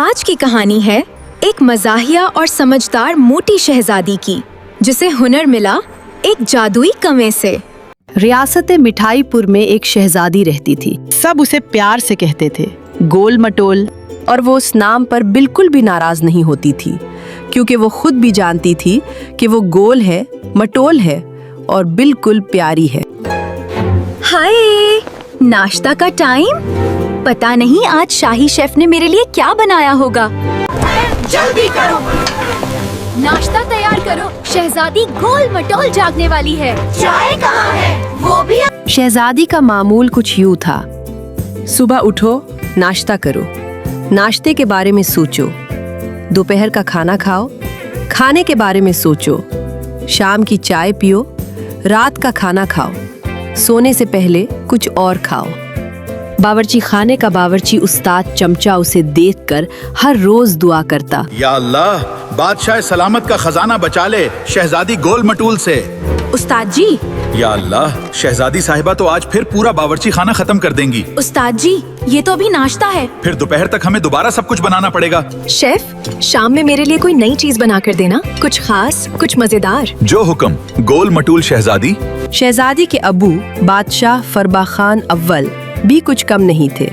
آج کی کہانی ہے ایک مزاحیہ اور سمجھدار موٹی شہزادی کی جسے ہنر ملا ایک جادوئی کنویں سے۔ ریاست مٹھائی پور میں ایک شہزادی رہتی تھی۔ سب اسے پیار سے کہتے تھے گول مٹول، اور وہ اس نام پر بالکل بھی ناراض نہیں ہوتی تھی کیونکہ وہ خود بھی جانتی تھی کہ وہ گول ہے، مٹول ہے اور بالکل پیاری ہے۔ ہائے، ناشتہ کا ٹائم؟ پتہ نہیں آج شاہی شیف نے میرے لیے کیا بنایا ہوگا۔ جلدی کرو، ناشتہ تیار کرو، شہزادی گول مٹول جاگنے والی ہے۔ چائے کہاں ہے؟ وہ بھی۔ شہزادی کا معمول کچھ یوں تھا: صبح اٹھو، ناشتہ کرو، ناشتے کے بارے میں سوچو، دوپہر کا کھانا کھاؤ، کھانے کے بارے میں سوچو، شام کی چائے پیو، رات کا کھانا کھاؤ، سونے سے پہلے کچھ اور کھاؤ۔ باورچی خانے کا باورچی استاد چمچہ اسے دیکھ کر ہر روز دعا کرتا: یا اللہ، بادشاہ سلامت کا خزانہ بچا لے شہزادی گول مٹول سے۔ استاد جی، یا اللہ، شہزادی صاحبہ تو آج پھر پورا باورچی خانہ ختم کر دیں گی۔ استاد جی، یہ تو ابھی ناشتہ ہے، پھر دوپہر تک ہمیں دوبارہ سب کچھ بنانا پڑے گا۔ شیف شام میں میرے لیے کوئی نئی چیز بنا کر دینا، کچھ خاص، کچھ مزیدار۔ جو حکم گول مٹول شہزادی۔ شہزادی کے ابو بادشاہ فربا خان اول بھی کچھ کم نہیں تھے،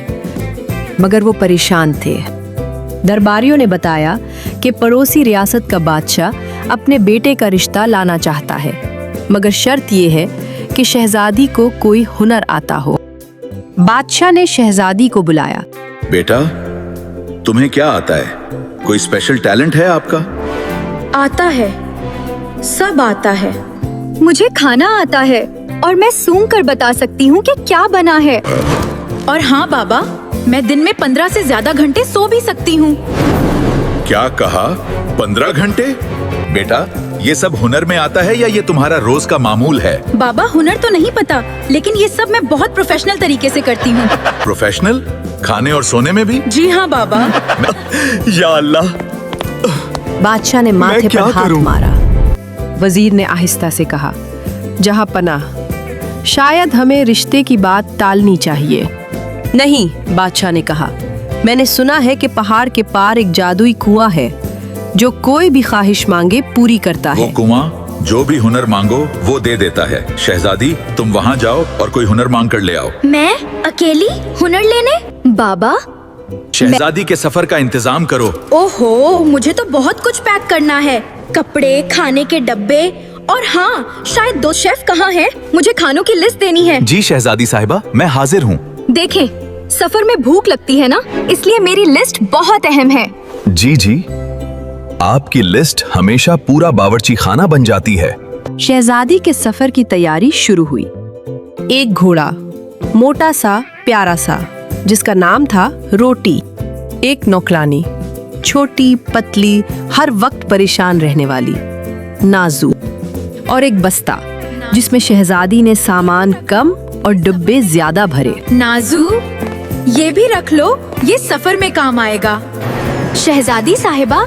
مگر وہ پریشان تھے۔ درباریوں نے بتایا کہ پڑوسی ریاست کا بادشاہ اپنے بیٹے کا رشتہ لانا چاہتا ہے، مگر شرط یہ ہے کہ شہزادی کو کوئی ہنر آتا ہو۔ بادشاہ نے شہزادی کو بلایا۔ بیٹا، تمہیں کیا آتا ہے؟ کوئی اسپیشل ٹیلنٹ ہے آپ کا؟ آتا ہے، سب آتا ہے۔ مجھے کھانا آتا ہے اور میں سونگ کر بتا سکتی ہوں کہ کیا بنا ہے۔ اور ہاں بابا، میں دن میں 15 سے زیادہ گھنٹے سو بھی سکتی ہوں۔ کیا کہا؟ 15 گھنٹے؟ بیٹا، یہ سب ہنر میں آتا ہے یا یہ تمہارا روز کا معمول ہے؟ بابا، ہنر تو نہیں پتا، لیکن یہ سب میں بہت پروفیشنل طریقے سے کرتی ہوں۔ پروفیشنل؟ کھانے اور سونے میں بھی؟ جی ہاں بابا۔ یا اللہ، بادشاہ نے ماتھے پر ہاتھ مارا۔ وزیر نے آہستہ سے کہا: جہاں پناہ، شاید ہمیں رشتے کی بات ٹالنی چاہیے۔ نہیں، بادشاہ نے کہا، میں نے سنا ہے کہ پہاڑ کے پار ایک جادوئی کنواں ہے جو کوئی بھی خواہش مانگے پوری کرتا ہے۔ وہ کنواں جو بھی ہنر مانگو وہ دے دیتا ہے۔ شہزادی، تم وہاں جاؤ اور کوئی ہنر مانگ کر لے آؤ۔ میں اکیلی ہنر لینے؟ بابا، شہزادی کے سفر کا انتظام کرو۔ اوہو، مجھے تو بہت کچھ پیک کرنا ہے، کپڑے، کھانے کے ڈبے، اور ہاں، شاید 2 شیف کہاں ہیں، مجھے کھانوں کی لسٹ دینی ہے۔ جی شہزادی صاحبہ، میں حاضر ہوں۔ دیکھیں، سفر میں بھوک لگتی ہے نا، اس لیے میری لسٹ بہت اہم ہے۔ جی جی، آپ کی لسٹ ہمیشہ پورا باورچی خانہ بن جاتی ہے۔ شہزادی کے سفر کی تیاری شروع ہوئی۔ ایک گھوڑا، موٹا سا، پیارا سا، جس کا نام تھا روٹی۔ ایک نوکرانی، چھوٹی، پتلی، ہر وقت پریشان رہنے والی، نازو۔ اور ایک بستہ جس میں شہزادی نے سامان کم اور ڈبے زیادہ بھرے۔ نازو، یہ بھی رکھ لو، یہ سفر میں کام آئے گا۔ شہزادی صاحبہ،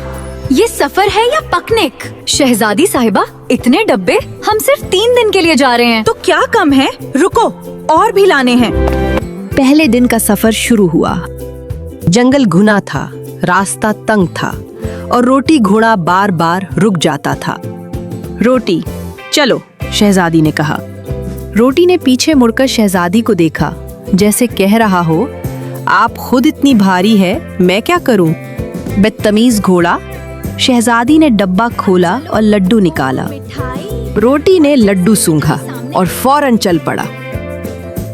یہ سفر ہے یا پکنک؟ شہزادی صاحبہ، اتنے ڈبے؟ ہم صرف 3 دن کے لیے جا رہے ہیں۔ تو کیا کم ہے؟ رکو، اور بھی لانے ہیں۔ پہلے دن کا سفر شروع ہوا۔ جنگل گھنا تھا، راستہ تنگ تھا، اور روٹی گھوڑا بار بار رک جاتا تھا۔ روٹی، چلو، شہزادی نے کہا۔ روٹی نے پیچھے مڑ کر شہزادی کو دیکھا، جیسے کہہ رہا ہو، آپ خود اتنی بھاری ہے، میں کیا کروں؟ بدتمیز گھوڑا۔ شہزادی نے ڈبہ کھولا اور لڈو نکالا۔ روٹی نے لڈو سونگھا اور فوراً چل پڑا۔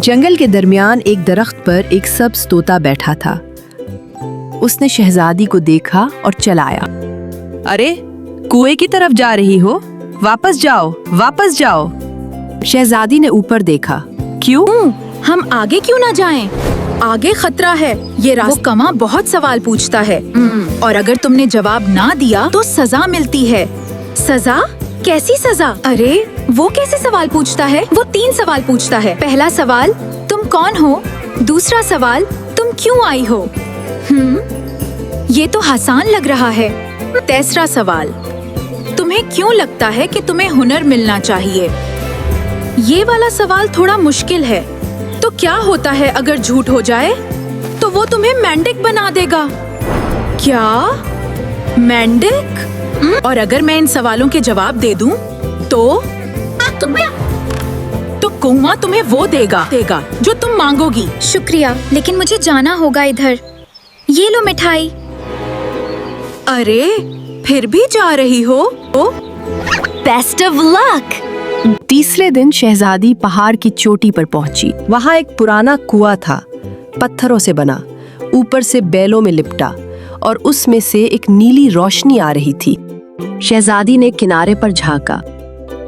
جنگل کے درمیان ایک درخت پر ایک سبز طوطا بیٹھا تھا۔ اس نے شہزادی کو دیکھا اور چلایا۔ ارے، کنویں کی طرف جا رہی ہو؟ واپس جاؤ، واپس جاؤ۔ شہزادی نے اوپر دیکھا۔ کیوں؟ ہم آگے کیوں نہ جائیں؟ آگے خطرہ ہے، یہ راستہ کماں بہت سوال پوچھتا ہے، اور اگر تم نے جواب نہ دیا تو سزا ملتی ہے۔ سزا؟ کیسی سزا؟ ارے، وہ کیسے سوال پوچھتا ہے؟ وہ 3 سوال پوچھتا ہے۔ پہلا سوال، تم کون ہو؟ دوسرا سوال، تم کیوں آئی ہو؟ یہ تو آسان لگ رہا ہے۔ تیسرا سوال، تمہیں کیوں لگتا ہے کہ تمہیں ہنر ملنا چاہیے؟ یہ والا سوال تھوڑا مشکل ہے۔ تو کیا ہوتا ہے اگر جھوٹ ہو جائے؟ تو وہ تمہیں مینڈک بنا دے گا۔ क्या? मेंढक? और अगर मैं इन सवालों के जवाब दे दूं तो कौआ तुम्हें वो देगा जो तुम मांगोगी। शुक्रिया, लेकिन मुझे जाना होगा इधर। ये लो मिठाई। अरे फिर भी जा रही हो? Best of luck. तीसरे दिन शहजादी पहाड़ की चोटी पर पहुंची। वहां एक पुराना कुआं था, पत्थरों से बना, ऊपर से बैलों में लिपटा, और उसमें से एक नीली रोशनी आ रही थी। शहजादी ने किनारे पर झांका।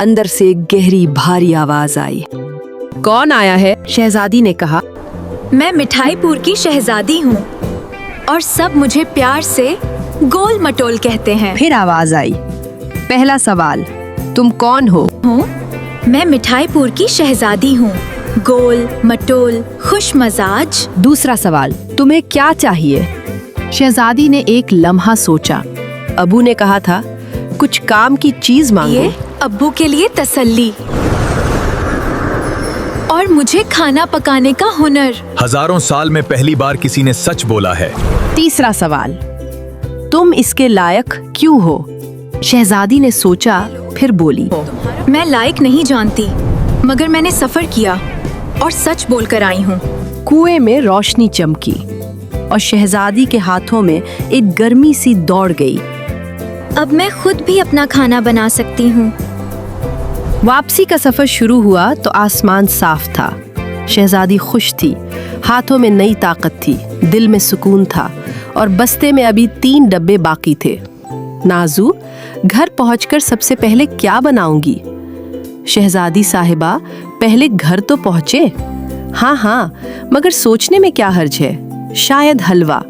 अंदर से एक गहरी भारी आवाज आई। कौन आया है? शहजादी ने कहा। मैं मिठाईपुर की शहजादी हूँ और सब मुझे प्यार से गोल मटोल कहते हैं। फिर आवाज आई। पहला सवाल, तुम कौन हो? मैं मिठाईपुर की शहजादी हूँ, गोल मटोल खुश मजाज। दूसरा सवाल, तुम्हें क्या चाहिए? शहजादी ने एक लम्हा सोचा। अबू ने कहा था, कुछ काम की चीज मांगो। ये अब्बू के लिए तसल्ली और मुझे खाना पकाने का हुनर। हजारों साल में पहली बार किसी ने सच बोला है। तीसरा सवाल, तुम इसके लायक क्यों हो? शहजादी ने सोचा, फिर बोली। मैं लायक नहीं जानती, मगर मैंने सफर किया और सच बोलकर आई हूँ। कुएं में रोशनी चमकी और शहजादी के हाथों में एक गर्मी सी दौड़ गई। अब मैं खुद भी अपना खाना बना सकती हूँ। वापसी का सफर शुरू हुआ तो आसमान साफ था। शहजादी खुश थी, हाथों में नई ताकत थी, दिल में सुकून था, और बस्ते में अभी 3 डब्बे बाकी थे। नाजू, घर पहुंचकर सबसे पहले क्या बनाऊंगी? शहजादी साहिबा, पहले घर तो पहुंचे। हाँ, मगर सोचने में क्या हर्ज है? शायद हलवा।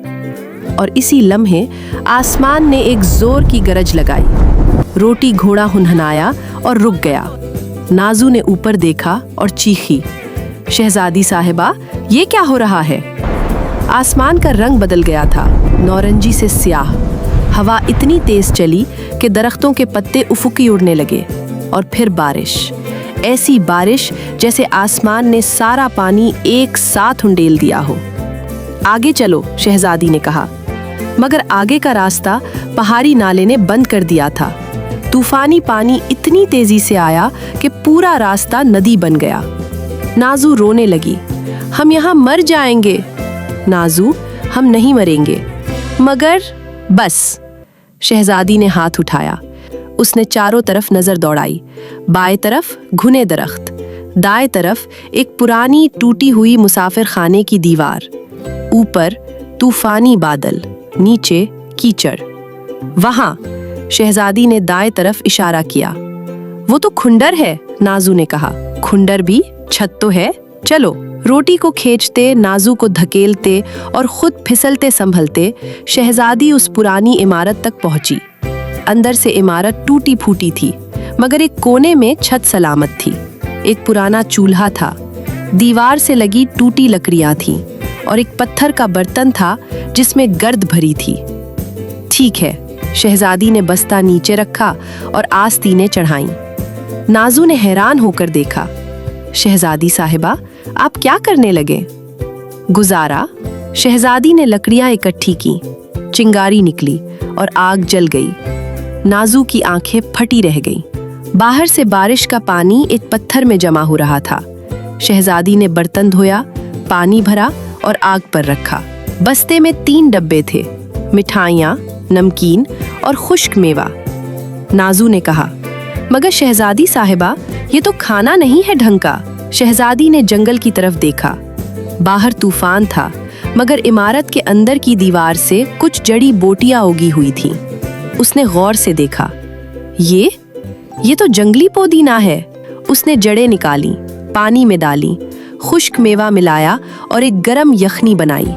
और इसी लम्हे आसमान ने एक जोर की गरज लगाई। रोटी घोड़ा हुनहुनाया और रुक गया। नाजू ने ऊपर देखा और चीखी, शहजादी साहिबा, ये क्या हो रहा है? आसमान का रंग बदल गया था, नौरंगी से स्याह। हवा इतनी तेज चली कि दरख्तों के पत्ते उफुकी उड़ने लगे। और फिर बारिश, ऐसी बारिश जैसे आसमान ने सारा पानी एक साथ उंडेल दिया हो। आगे चलो, शहजादी ने कहा, मगर आगे का रास्ता पहाड़ी नाले ने बंद कर दिया था। तूफानी पानी इतनी तेजी से आया कि पूरा रास्ता नदी बन गया। नाजू रोने लगी, हम यहाँ मर जाएंगे। नाजू, हम नहीं मरेंगे, मगर बस। शहजादी ने हाथ उठाया। उसने चारों तरफ नजर दौड़ाई। बाएं तरफ घुने दरख्त, दाएं तरफ एक पुरानी टूटी हुई मुसाफिर खाने की दीवार, ऊपर तूफानी बादल, नीचे कीचड़। वहां शहजादी ने दाएं तरफ इशारा किया। वो तो खुंडर है, नाजू ने कहा। खुंडर भी छत तो है, चलो। रोटी को खींचते, नाजू को धकेलते और खुद फिसलते संभलते शहजादी उस पुरानी इमारत तक पहुंची। अंदर से इमारत टूटी फूटी थी, मगर एक कोने में छत सलामत थी। एक पुराना चूल्हा था, दीवार से लगी टूटी लकड़ियां थीं, और एक पत्थर का बर्तन था जिसमें गर्द भरी थी। ठीक है, शहजादी ने बस्ता नीचे रखा और आस्तीनें चढ़ाईं। नाजू ने हैरान होकर देखा। शहजादी साहिबा, आप क्या करने लगे? गुजारा। शहजादी ने लकड़ियां इकट्ठी की, चिंगारी निकली और आग जल गई। नाजू की आंखें फटी रह गईं। बाहर से बारिश का पानी एक पत्थर में जमा हो रहा था। शहजादी ने बर्तन धोया, पानी भरा और आग पर रखा। बस्ते में 3 डब्बे थे, मिठाइयाँ, नमकीन और खुश्क मेवा। नाजू ने कहा, मगर शहजादी साहिबा, ये तो खाना नहीं है ढंग का। शहजादी ने जंगल की तरफ देखा। बाहर तूफान था, मगर इमारत के अंदर की दीवार से कुछ जड़ी बोटियां उगी हुई थीं। उसने गौर से देखा। ये तो जंगली पुदीना है। उसने जड़ें निकाली, पानी में डाली, खुश्क मेवा मिलाया और एक गरम यखनी बनाई।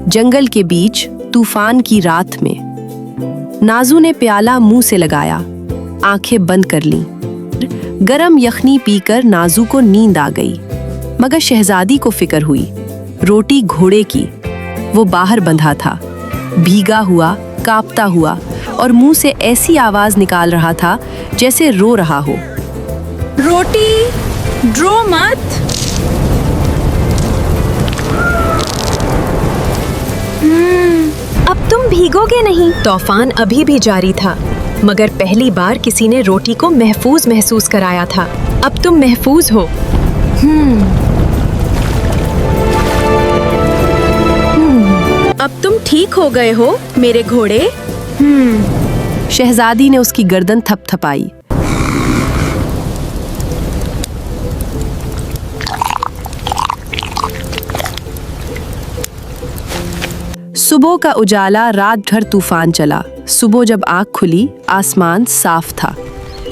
जंगल के बीच तूफान की रात में। नाजू ने प्याला मुंह से लगाया, आंखें बंद कर लीं। गरम यखनी पीकर नाजू को नींद आ गई, मगर शहजादी को फिक्र हुई। रोटी घोड़े की, वो बाहर बंधा था, भीगा हुआ, कांपता हुआ, और मुंह से ऐसी आवाज निकाल रहा था जैसे रो रहा हो। रोटी, ड्रो मत। अब तुम भीग भीगोगे नहीं। तूफान अभी भी जारी था, मगर पहली बार किसी ने रोटी को महफूज महसूस कराया था। अब तुम महफूज हो। अब तुम ठीक हो गए हो मेरे घोड़े। शहजादी ने उसकी गर्दन थपथपाई। सुबह का उजाला रात भर तूफान चला। सुबह जब आँख खुली, आसमान साफ था,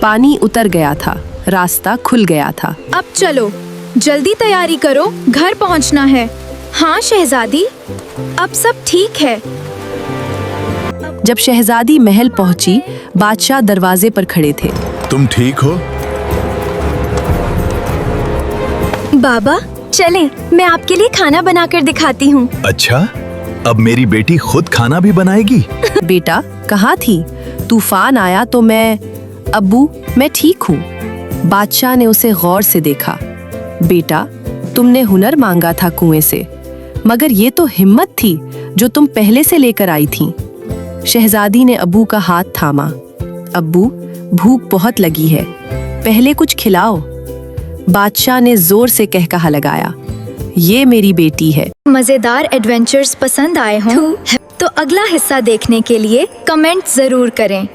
पानी उतर गया था, रास्ता खुल गया था। अब चलो, जल्दी तैयारी करो, घर पहुंचना है। हाँ शहजादी, अब सब ठीक है। जब शहजादी महल पहुंची, बादशाह दरवाजे पर खड़े थे। तुम ठीक हो? बाबा चलें, मैं आपके लिए खाना बनाकर दिखाती हूँ। अच्छा, अब मेरी बेटी खुद खाना भी बनाएगी? बेटा कहाँ थी? तूफान आया तो अब्बू मैं ठीक हूँ। बादशाह ने उसे गौर से देखा। बेटा, तुमने हुनर मांगा था कुएं से, मगर ये तो हिम्मत थी जो तुम पहले से लेकर आई थी। शहजादी ने अब्बू का हाथ थामा। अब्बू, भूख बहुत लगी है, पहले कुछ खिलाओ। बादशाह ने जोर से कहकहा लगाया, ये मेरी बेटी है। मजेदार एडवेंचर्स पसंद आए हों तो अगला हिस्सा देखने के लिए कमेंट जरूर करें।